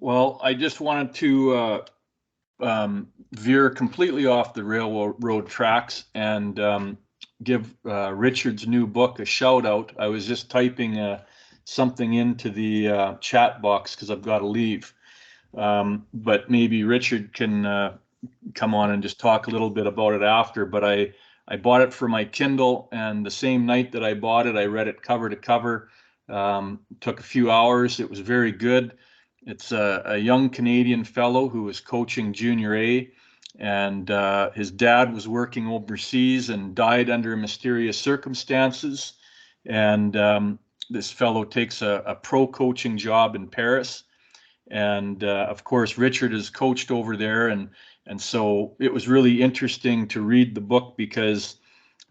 Well, I just wanted to veer completely off the railroad tracks and give Richard's new book a shout out. I was just typing something into the chat box because I've got to leave. But maybe Richard can come on and just talk a little bit about it after. But I bought it for my Kindle, and the same night that I bought it, I read it cover to cover. Took a few hours. It was very good. It's a young Canadian fellow who was coaching Junior A, and his dad was working overseas and died under mysterious circumstances. And this fellow takes a pro coaching job in Paris. And of course, Richard is coached over there, and so it was really interesting to read the book because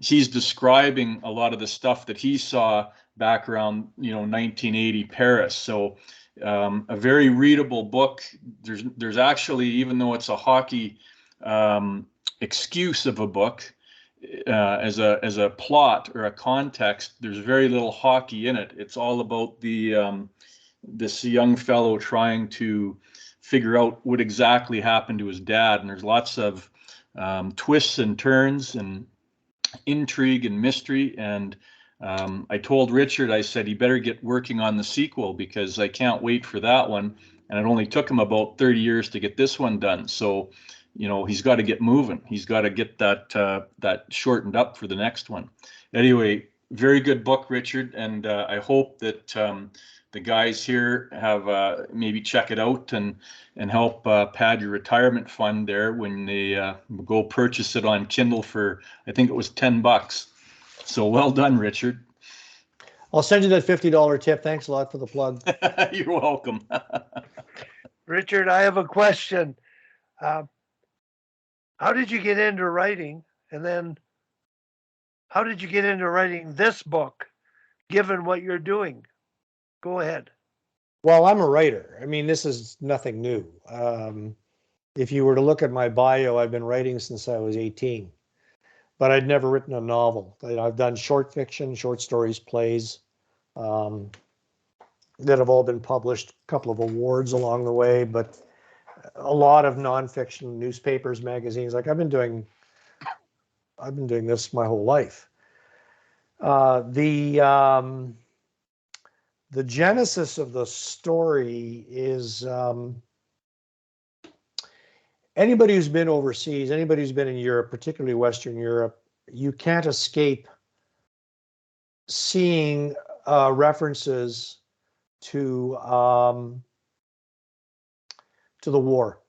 he's describing a lot of the stuff that he saw back around 1980 Paris. So a very readable book. There's actually, even though it's a hockey excuse of a book, as a plot or a context, there's very little hockey in it. It's all about this young fellow trying to figure out what exactly happened to his dad, and there's lots of twists and turns and intrigue and mystery. And I told Richard, I said he better get working on the sequel because I can't wait for that one. And it only took him about 30 years to get this one done. So, he's got to get moving. He's got to get that shortened up for the next one. Anyway, very good book, Richard, and I hope that the guys here have maybe check it out and help pad your retirement fund there when they go purchase it on Kindle for, I think it was $10. So well done, Richard. I'll send you that $50 tip. Thanks a lot for the plug. You're welcome. Richard, I have a question. How did you get into writing? And then how did you get into writing this book, given what you're doing? Go ahead. Well, I'm a writer. I mean, this is nothing new. If you were to look at my bio, I've been writing since I was 18, but I'd never written a novel. I've done short fiction, short stories, plays that have all been published, a couple of awards along the way, but a lot of nonfiction, newspapers, magazines. Like I've been doing this my whole life. The genesis of the story is anybody who's been overseas, anybody who's been in Europe, particularly Western Europe, you can't escape seeing references to the war,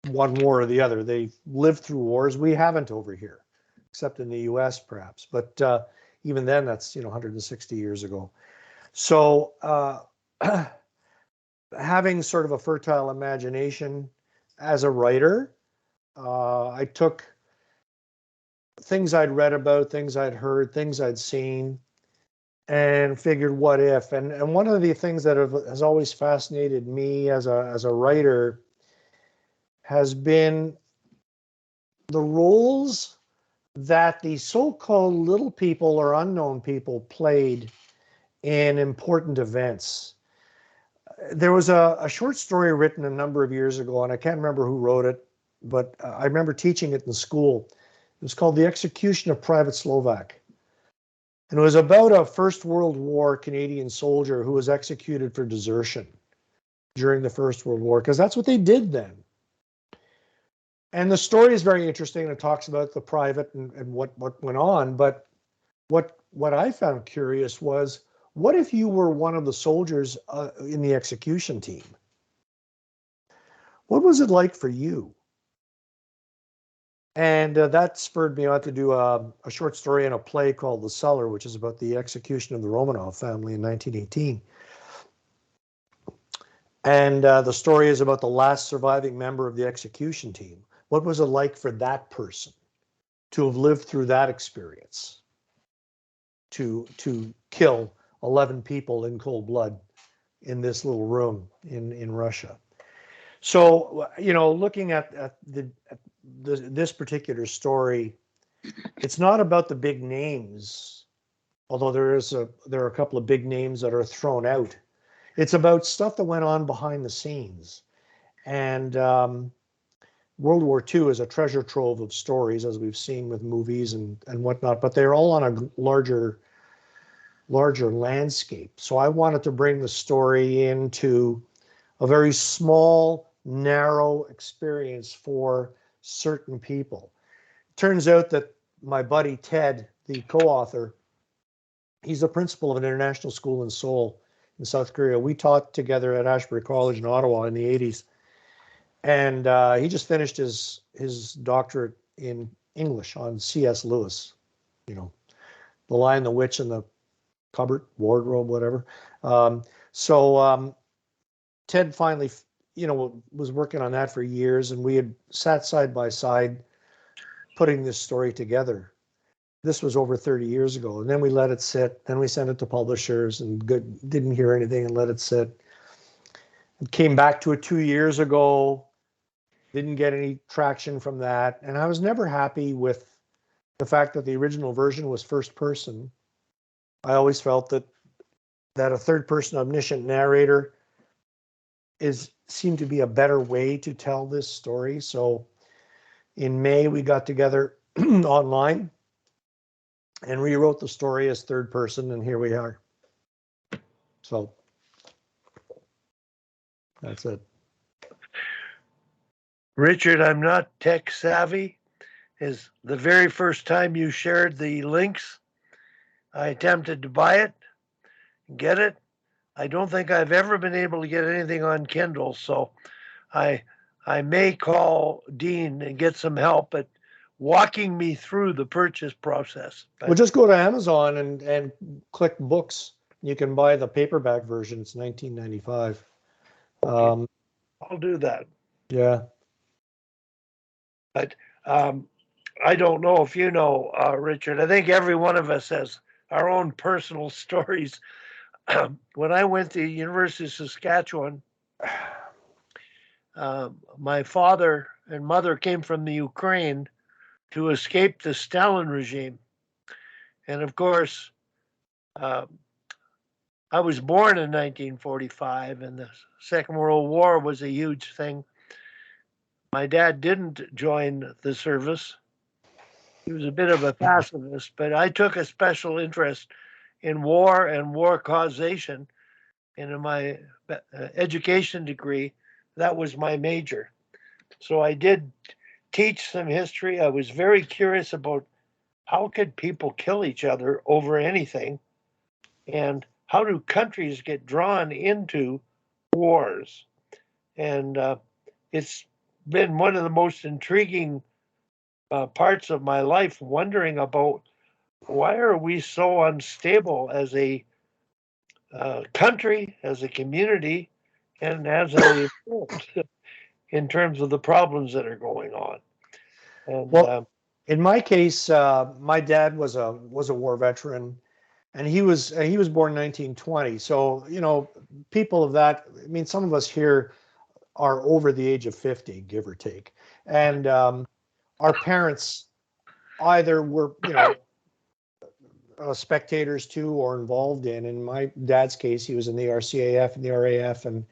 one war or the other. They've lived through wars. We haven't over here, except in the US perhaps. But even then, that's 160 years ago. So having sort of a fertile imagination as a writer, I took things I'd read about, things I'd heard, things I'd seen, and figured what if. And one of the things that has always fascinated me as a writer has been the roles that the so-called little people or unknown people played in important events. There was a short story written a number of years ago, and I can't remember who wrote it, but I remember teaching it in school. It was called The Execution of Private Slovak. And it was about a First World War Canadian soldier who was executed for desertion during the First World War, because that's what they did then. And the story is very interesting. It talks about the private and what went on. But what I found curious was, what if you were one of the soldiers in the execution team? What was it like for you? And that spurred me on to do a short story and a play called The Cellar, which is about the execution of the Romanov family in 1918. And the story is about the last surviving member of the execution team. What was it like for that person to have lived through that experience, to kill 11 people in cold blood in this little room in Russia? So, looking at this particular story, it's not about the big names, although there are a couple of big names that are thrown out. It's about stuff that went on behind the scenes. And World War II is a treasure trove of stories, as we've seen with movies and whatnot, but they're all on a larger landscape. So I wanted to bring the story into a very small, narrow experience for certain people. Turns out that my buddy Ted, the co-author, he's the principal of an international school in Seoul in South Korea. We taught together at Ashbury College in Ottawa in the 80s. And he just finished his doctorate in English on C.S. Lewis, The Lion, the Witch, and the Cupboard, Wardrobe, whatever. Ted finally, was working on that for years, and we had sat side by side putting this story together. This was over 30 years ago, and then we let it sit. Then we sent it to publishers and didn't hear anything and let it sit. And came back to it 2 years ago. Didn't get any traction from that, and I was never happy with the fact that the original version was first person. I always felt that a third person omniscient narrator seemed to be a better way to tell this story. So in May, we got together online and rewrote the story as third person, and here we are. So that's it. Richard, I'm not tech savvy. Is the very first time you shared the links, I attempted to buy it, get it. I don't think I've ever been able to get anything on Kindle, so I may call Dean and get some help at walking me through the purchase process. Well, just go to Amazon and click books. You can buy the paperback version. It's $19.95. I'll do that. Yeah. But I don't know if you know, Richard. I think every one of us has our own personal stories. When I went to University of Saskatchewan, my father and mother came from the Ukraine to escape the Stalin regime. And of course, I was born in 1945, and the Second World War was a huge thing. My dad didn't join the service. He was a bit of a pacifist, but I took a special interest in war and war causation. And in my education degree, that was my major. So I did teach some history. I was very curious about how could people kill each other over anything, and how do countries get drawn into wars? And it's been one of the most intriguing parts of my life, wondering about why are we so unstable as a country, as a community, and as a in terms of the problems that are going on. And well, in my case, my dad was a war veteran, and he was born in 1920. So people of that. I mean, some of us here are over the age of 50, give or take, and our parents either were spectators to or involved in. In my dad's case, he was in the RCAF and the RAF, and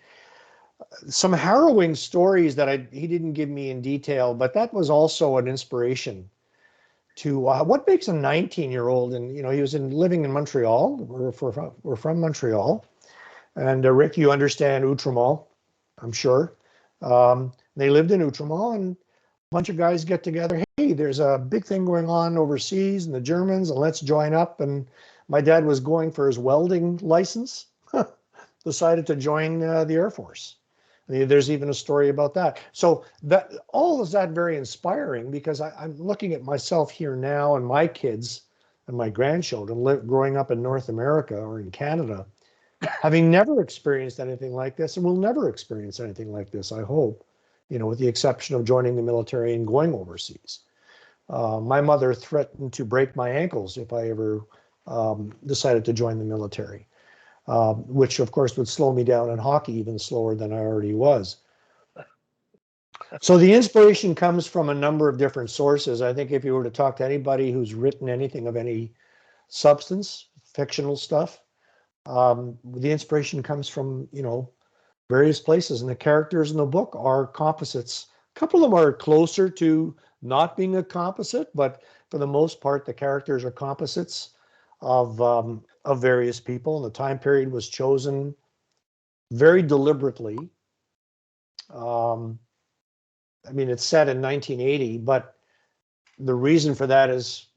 some harrowing stories that he didn't give me in detail, but that was also an inspiration to what makes a 19-year-old. And he was living in Montreal. We're from Montreal, and Rick, you understand Outremont, I'm sure. They lived in Outremont, and a bunch of guys get together. Hey, there's a big thing going on overseas, and the Germans, and let's join up. And my dad was going for his welding license, decided to join the Air Force. I mean, there's even a story about that. So that all is that very inspiring, because I'm looking at myself here now and my kids and my grandchildren growing up in North America or in Canada, having never experienced anything like this, and will never experience anything like this, I hope, with the exception of joining the military and going overseas. My mother threatened to break my ankles if I ever decided to join the military. Which of course would slow me down in hockey even slower than I already was. So the inspiration comes from a number of different sources. I think if you were to talk to anybody who's written anything of any substance, fictional stuff, the inspiration comes from, various places. And the characters in the book are composites. A couple of them are closer to not being a composite, but for the most part, the characters are composites of various people. And the time period was chosen very deliberately. I mean, it's set in 1980, but the reason for that is,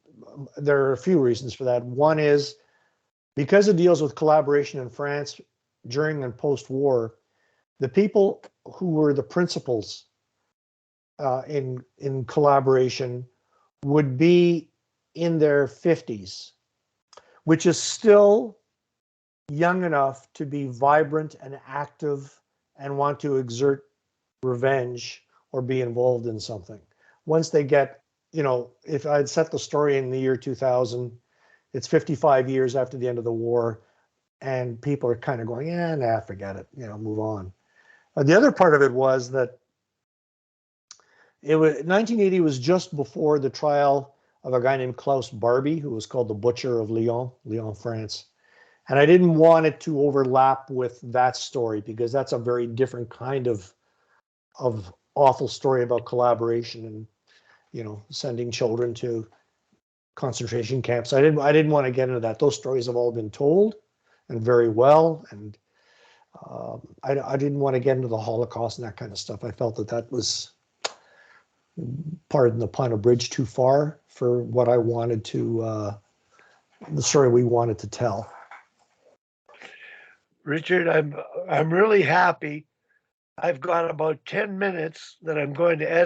there are a few reasons for that. One is because it deals with collaboration in France during and post-war, the people who were the principals in collaboration would be in their 50s, which is still young enough to be vibrant and active and want to exert revenge or be involved in something. Once they get, if I'd set the story in the year 2000, it's 55 years after the end of the war, and people are kind of going, yeah, nah, forget it, move on. The other part of it was that 1980 was just before the trial of a guy named Klaus Barbie, who was called the Butcher of Lyon, France. And I didn't want it to overlap with that story because that's a very different kind of awful story about collaboration and, sending children to concentration camps. I didn't want to get into that. Those stories have all been told and very well. And I didn't want to get into the Holocaust and that kind of stuff. I felt that was, pardon the pun, a bridge too far for what I wanted to, the story we wanted to tell. Richard, I'm really happy. I've got about 10 minutes that I'm going to edit